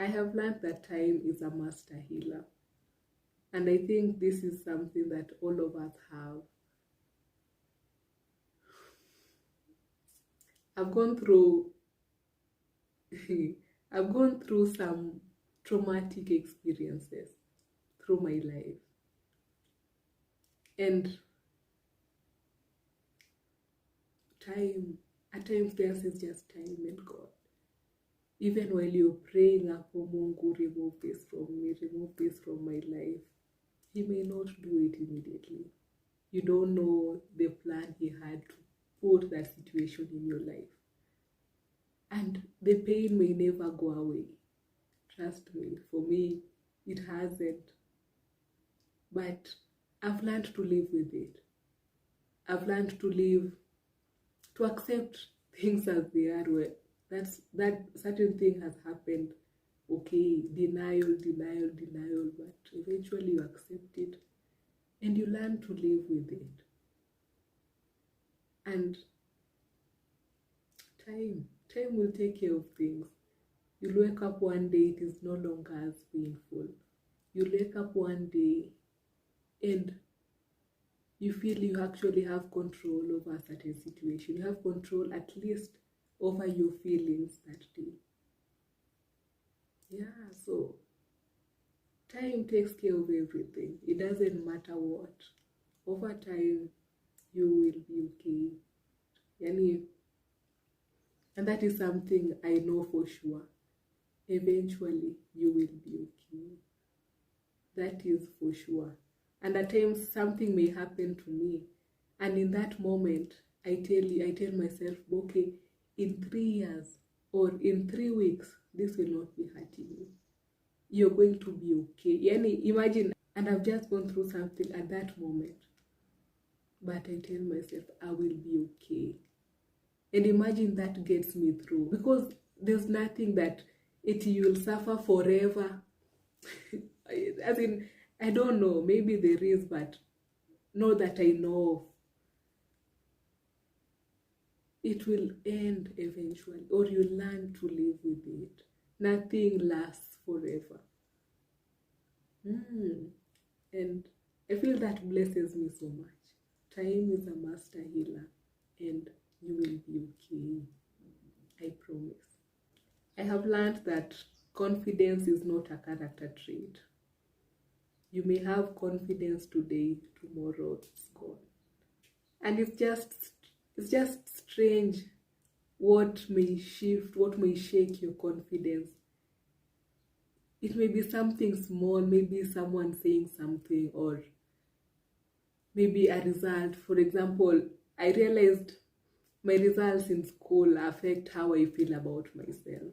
I have learned that time is a master healer. And I think this is something that all of us have. I've gone through I've gone through some traumatic experiences through my life. And time, at times theirs is just time and God. Even while you're praying, Apo Mungu, remove this from me, remove this from my life, He may not do it immediately. You don't know the plan He had to put that situation in your life. And the pain may never go away. Trust me, for me, it hasn't. But I've learned to live with it. I've learned to accept things as they are. Where that certain thing has happened. Okay, denial, but eventually you accept it and you learn to live with it. And time will take care of things. You'll wake up one day, it is no longer as painful. You'll wake up one day and you feel you actually have control over a certain situation. You have control at least over your feelings that day. Yeah, so time takes care of everything. It doesn't matter what. Over time, you will be okay. And that is something I know for sure. Eventually, you will be okay. That is for sure. And at times, something may happen to me. And in that moment, I tell myself, okay, in 3 years or in 3 weeks, this will not be hurting you. You're going to be okay. Imagine, and I've just gone through something at that moment. But I tell myself, I will be okay. And imagine that gets me through. Because there's nothing that you'll suffer forever. As in, I don't know, maybe there is, but not that I know of. It will end eventually, or you learn to live with it. Nothing lasts forever. And I feel that blesses me so much. Time is a master healer, and you will be okay. I promise. I have learned that confidence is not a character trait. You may have confidence today, tomorrow it's gone. And it's just strange what may shift, what may shake your confidence. It may be something small, maybe someone saying something, or maybe a result. For example, I realized my results in school affect how I feel about myself.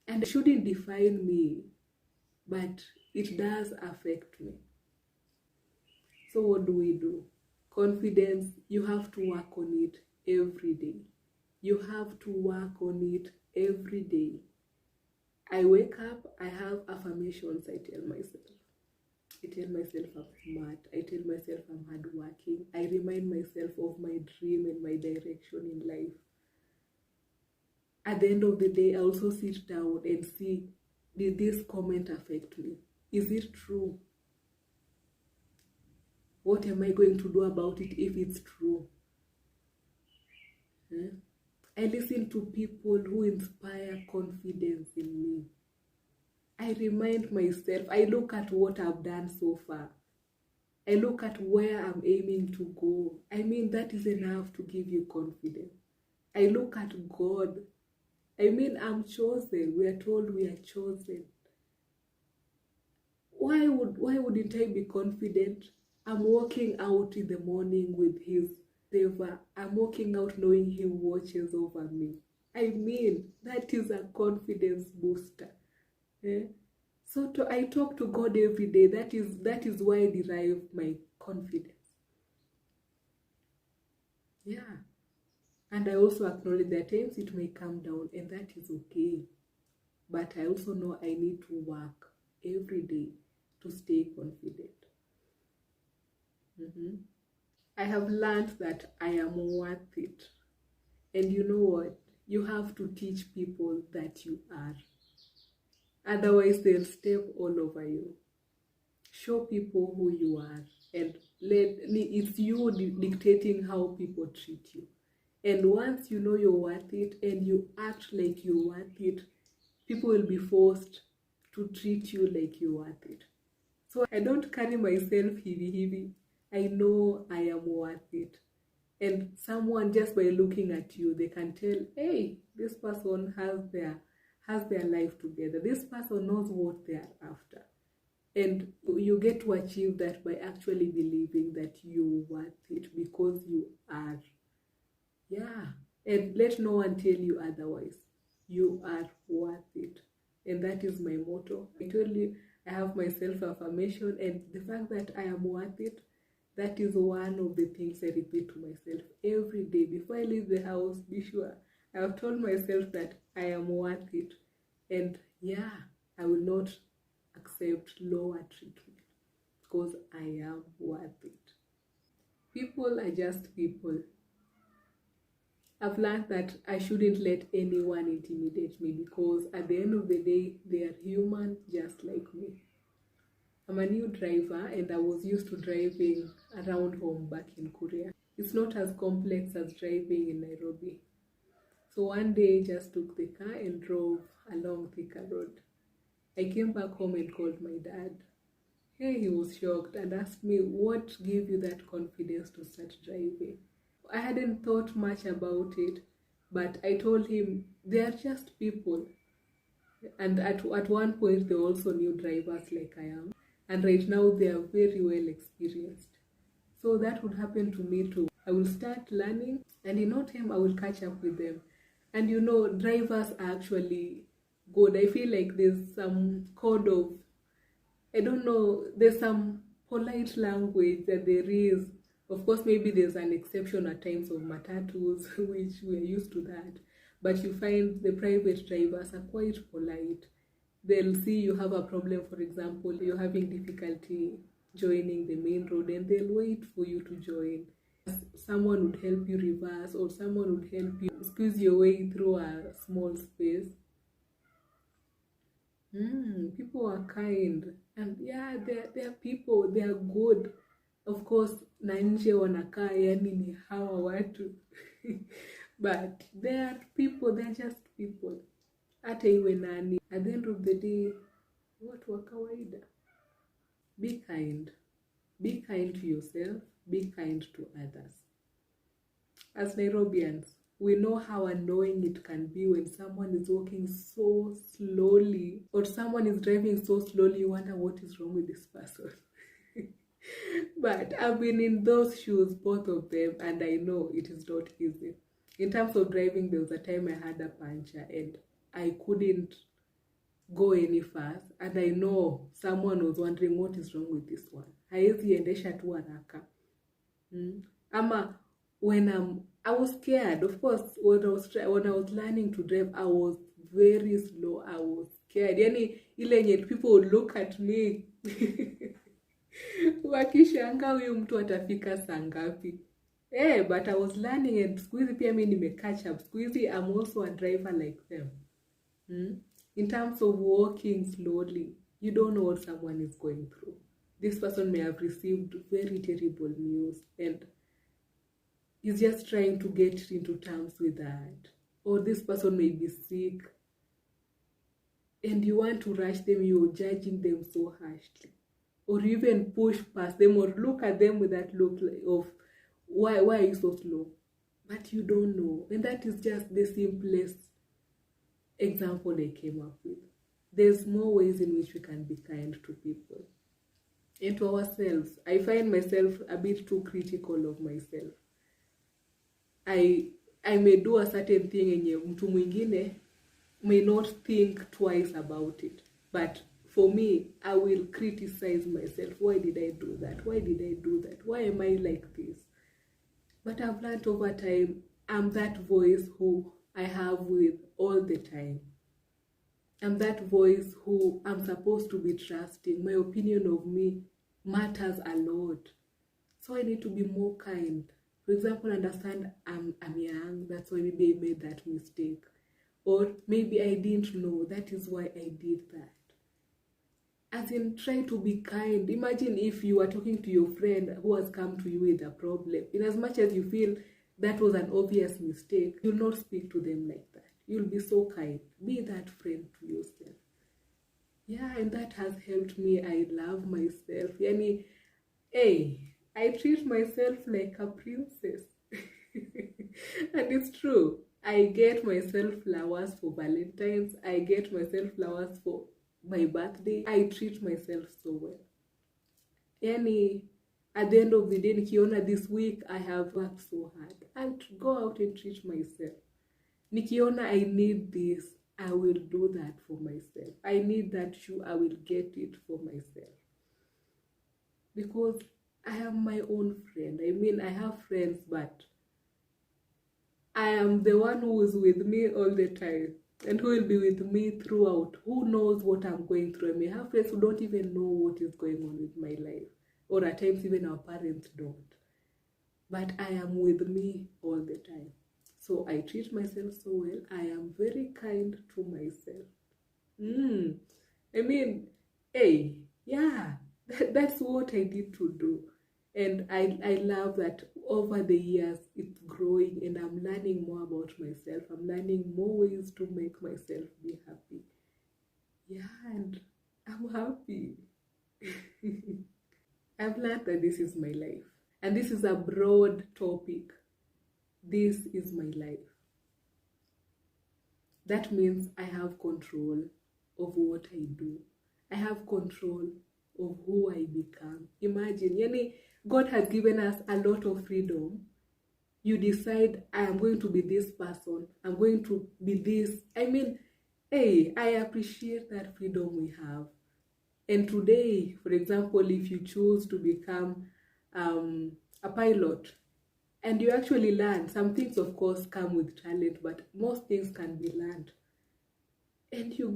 And it shouldn't define me, but it does affect me. So what do? Confidence, you have to work on it every day. You have to work on it every day. I wake up, I have affirmations I tell myself. I tell myself I'm smart. I tell myself I'm hardworking. I remind myself of my dream and my direction in life. At the end of the day, I also sit down and see, did this comment affect me? Is it true? What am I going to do about it if it's true? I listen to people who inspire confidence in me. I remind myself, I look at what I've done so far. I look at where I'm aiming to go. I mean, that is enough to give you confidence. I look at God. I mean, I'm chosen. We are told we are chosen. Why wouldn't I be confident? I'm walking out in the morning with His favor. I'm walking out knowing He watches over me. I mean, that is a confidence booster. So I talk to God every day. That is why I derive my confidence. Yeah. And I also acknowledge that at times it may come down, and that is okay. But I also know I need to work every day to stay confident. I have learned that I am worth it. And you know what? you have to teach people that you are. Otherwise, they'll step all over you. Show people who you are, and it's you dictating how people treat you. And once you know you're worth it and you act like you're worth it, people will be forced to treat you like you're worth it. So I don't carry myself heavy. I know I am worth it. And someone, just by looking at you, they can tell, hey, this person has their life together. This person knows what they are after. And you get to achieve that by actually believing that you're worth it, because you are. Yeah. And let no one tell you otherwise. You are worth it. And that is my motto. I told you, I have my self-affirmation, and the fact that I am worth it, that is one of the things I repeat to myself every day. Before I leave the house, be sure I have told myself that I am worth it. And yeah, I will not accept lower treatment, because I am worth it. People are just people. I've learned that I shouldn't let anyone intimidate me, because at the end of the day, they are human just like me. I'm a new driver, and I was used to driving around home back in Korea. It's not as complex as driving in Nairobi. So one day I just took the car and drove along Thika Road. I came back home and called my dad. Hey, he was shocked and asked me, what gave you that confidence to start driving? I hadn't thought much about it, but I told him they are just people. And at one point, they also new drivers like I am. And right now, they are very well experienced. So that would happen to me too. I will start learning, and in no time, I will catch up with them. And you know, drivers are actually good. I feel like there's some code of, I don't know, there's some polite language that there is. Of course, maybe there's an exception at times of matatus, which we're used to that. But you find the private drivers are quite polite. They'll see you have a problem, for example, you're having difficulty joining the main road, and they'll wait for you to join. Someone would help you reverse, or someone would help you squeeze your way through a small space. People are kind, and yeah, they're people, they are good. Of course, na nje wanakaa yani ni hawa watu. But they are people, they're just people. Hata iwe nani. At the end of the day, watu wa kawaida. Be kind. Be kind to yourself. Be kind to others. As Nairobians, we know how annoying it can be when someone is walking so slowly, or someone is driving so slowly, you wonder what is wrong with this person. But I've been in those shoes, both of them, and I know it is not easy. In terms of driving, there was a time I had a puncture and I couldn't go any fast, and I know someone was wondering what is wrong with this one. Haezi endesha tu haraka. Ama when I was scared. Of course, when I was learning to drive, I was very slow. I was scared. Yani ile yenye people would look at me. Wakishanga huyu mtu atafika saa ngapi. But I was learning, and siku hizi pia mimi catch up. Siku hizi I'm also a driver like them. In terms of walking slowly, you don't know what someone is going through. This person may have received very terrible news, and is just trying to get into terms with that. Or this person may be sick, and you want to rush them, you're judging them so harshly. Or even push past them, or look at them with that look of, why are you so slow? But you don't know. And that is just the simplest example I came up with. There's more ways in which we can be kind to people. And to ourselves. I find myself a bit too critical of myself. I may do a certain thing yenye mtu mwingine may not think twice about it. But for me, I will criticize myself. Why did I do that? Why did I do that? Why am I like this? But I've learned over time, I'm that voice who I have with all the time. I'm that voice who I'm supposed to be trusting. My opinion of me matters a lot. So I need to be more kind For example, understand I'm young, that's why maybe I made that mistake. Or maybe I didn't know, that is why I did that. As in, try to be kind. Imagine if you are talking to your friend who has come to you with a problem. In as much as you feel that was an obvious mistake, you'll not speak to them like that. You'll be so kind. Be that friend to yourself. Yeah, and that has helped me. I love myself. Yani, hey, I treat myself like a princess. And it's true. I get myself flowers for Valentine's. I get myself flowers for my birthday. I treat myself so well. Yani, at the end of the day, nikiona this week I have worked so hard. I'll go out and treat myself. Nikiona I need this, I will do that for myself. I need that shoe, I will get it for myself. Because I have my own friend. I mean, I have friends, but I am the one who is with me all the time and who will be with me throughout. Who knows what I'm going through? I may have friends who don't even know what is going on with my life. Or at times even our parents don't. But I am with me all the time. So I treat myself so well. I am very kind to myself. I mean, hey, yeah, that's what I need to do. And I love that over the years it's growing and I'm learning more about myself. I'm learning more ways to make myself be happy. Yeah, and I'm happy. I've learned that this is my life. And this is a broad topic. This is my life. That means I have control of what I do. I have control of who I become. Imagine, yani, God has given us a lot of freedom. You decide, I am going to be this person. I'm going to be this. I mean, hey, I appreciate that freedom we have. And today, for example, if you choose to become a pilot, and you actually learn, some things of course come with talent, but most things can be learned. And you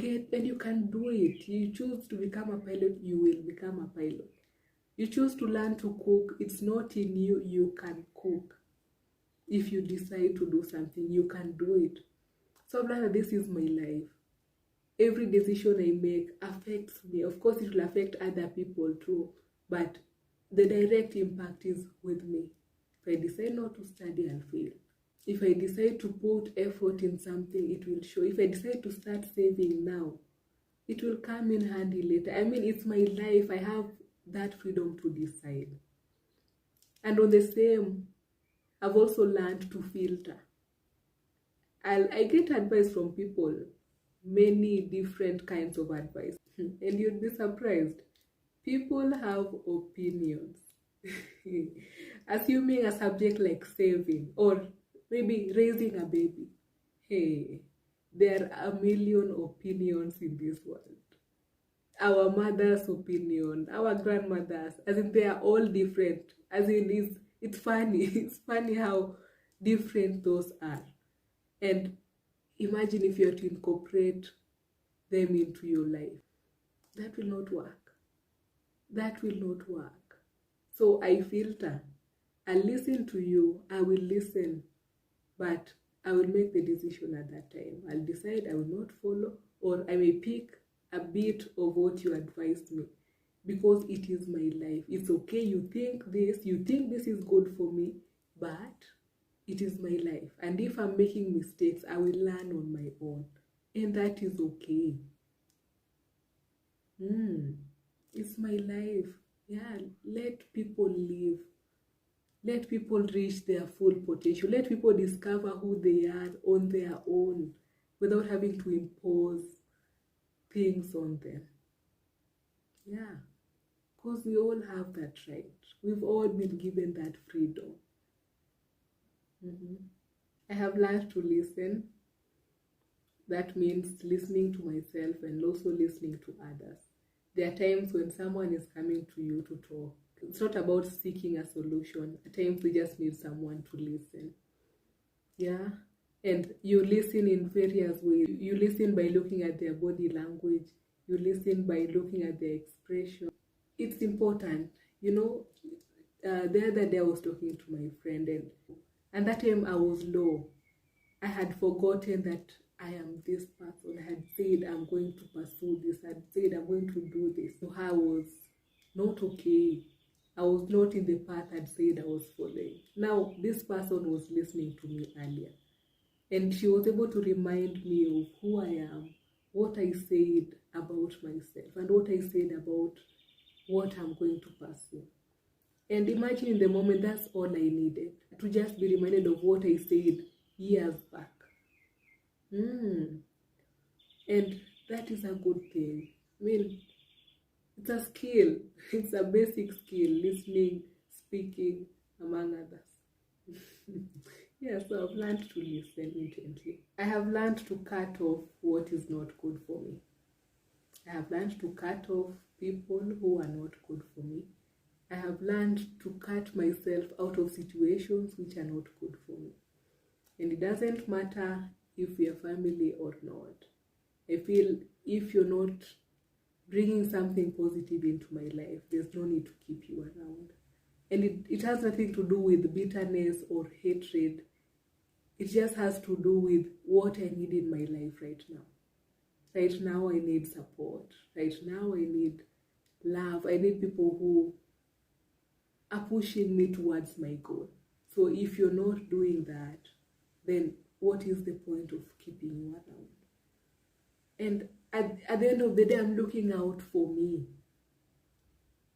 can do it. You choose to become a pilot, you will become a pilot. You choose to learn to cook, it's not in you, you can cook. If you decide to do something, you can do it. So I've learned that this is my life. Every decision I make affects me. Of course, it will affect other people too, but the direct impact is with me. If I decide not to study, I'll fail. If I decide to put effort in something, it will show. If I decide to start saving now, it will come in handy later. I mean, it's my life. I have that freedom to decide. And on the same, I've also learned to filter. I get advice from people, many different kinds of advice. And you'd be surprised. People have opinions. Assuming a subject like saving or maybe raising a baby. Hey, there are a million opinions in this world. Our mother's opinion, our grandmother's, as in they are all different. As in it's funny. It's funny how different those are. And imagine if you are to incorporate them into your life. That will not work. That will not work. So I filter. I listen to you. I will listen. But I will make the decision at that time. I'll decide I will not follow, or I may pick a bit of what you advised me, because it is my life. It's okay, you think this is good for me, but it is my life. And if I'm making mistakes, I will learn on my own. And that is okay. It's my life. Yeah, let people live. Let people reach their full potential. Let people discover who they are on their own without having to impose things on them. Yeah, because we all have that right. We've all been given that freedom. I have learned to listen. That means listening to myself and also listening to others. There are times when someone is coming to you to talk. It's not about seeking a solution. At times we just need someone to listen. Yeah. And you listen in various ways. You listen by looking at their body language. You listen by looking at their expression. It's important. the other day I was talking to my friend, and that time I was low. I had forgotten that I am this person. I had said I'm going to pursue this. I had said I'm going to do this. So I was not okay. I was not in the path I'd said I was following. Now, this person was listening to me earlier, and she was able to remind me of who I am, what I said about myself, and what I said about what I'm going to pursue. And imagine in the moment, that's all I needed, to just be reminded of what I said years back. And that is a good thing. I mean, it's a skill. It's a basic skill, listening, speaking, among others. Yeah, so I've learned to listen intently. I have learned to cut off what is not good for me. I have learned to cut off people who are not good for me. I have learned to cut myself out of situations which are not good for me. And it doesn't matter if we are family or not. I feel if you're not bringing something positive into my life, there's no need to keep you around. And it has nothing to do with bitterness or hatred. It just has to do with what I need in my life right now. Right now I need support. Right now I need love. I need people who are pushing me towards my goal. So if you're not doing that, then what is the point of keeping you around? And at the end of the day, I'm looking out for me.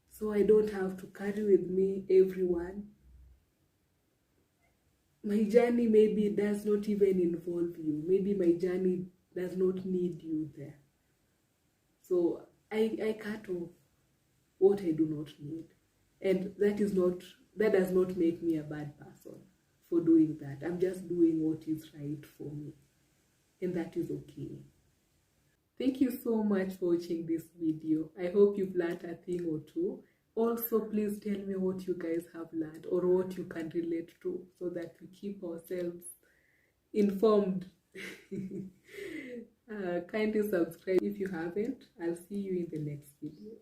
So I don't have to carry with me everyone. My journey maybe does not even involve you. Maybe my journey does not need you there. So I cut off what I do not need. And that does not make me a bad person for doing that. I'm just doing what is right for me. And that is okay. Thank you so much for watching this video. I hope you've learned a thing or two. Also, please tell me what you guys have learned or what you can relate to so that we keep ourselves informed. Kindly subscribe if you haven't. I'll see you in the next video.